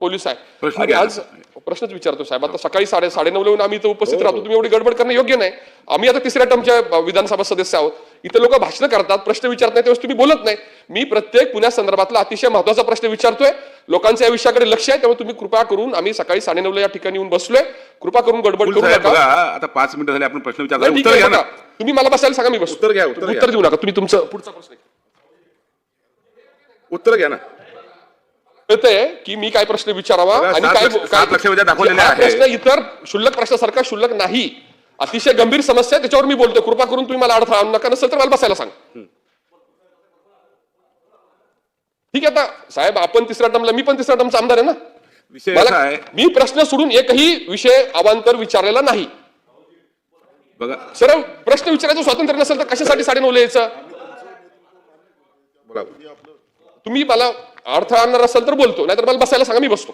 Police आहे प्रश्न आणि घ्या. आज प्रश्नच विचारतो साहेब. आता सकाळी 9:30 ला आम्ही इथं उपस्थित राहतो, तुम्ही एवढी गडबड करणं योग्य नाही. आम्ही आता तिसऱ्या टर्मच्या विधानसभा सदस्य आहोत. इथे लोक भाषण करतात, प्रश्न विचारत नाही, तेव्हा तुम्ही बोलत नाही. मी प्रत्येक पुण्यासंदर्भातला अतिशय महत्वाचा प्रश्न विचारतोय. लोकांच्या या विषयाकडे लक्ष आहे, त्यामुळे तुम्ही कृपा करून, आम्ही सकाळी 9:30 ला या ठिकाणी येऊन बसलोय, कृपा करून गडबड करू साहेब नका. बघा, आता 5 मिनिटं झाले आपण प्रश्न नाही, विचारला, ठीक उत्तर आहे, घ्या ना. बघा, तुम्ही मला बसायला सांगा, मी बसतो. उत्तर घ्या, उत्तर घ्या. उत्तर देऊ नका तुम्ही. तुमचं पुढचा प्रश्न उत्तर घ्या ना. कळतंय की मी काय प्रश्न विचारावा बघा, आणि 7 लक्षवेधी दाखवलेले हा आहे. प्रश्न इतर क्षुल्लक प्रश्नासारखा क्षुल्लक नाही, अतिशय गंभीर समस्या आहे, त्याच्यावर मी बोलतोय. कृपा करून तुम्ही मला अडथळा आणू नका, नसेल तर मला बसायला सांग. ठीक आहे. आता साहेब आपण तिसऱ्या टर्मला, मी पण तिसऱ्या टर्मचा आमदार आहे ना. विषय असा आहे, मी प्रश्न सोडून एकही विषय अवांतर विचारलेला नाही. बघा सरळ प्रश्न विचारायचं स्वातंत्र्य नसेल तर कशासाठी 9:30 ला यायचं? बोला. तुम्ही मला अडथळा आणणार असेल तर बोलतो, नाहीतर मला बसायला सांगा, मी बसतो.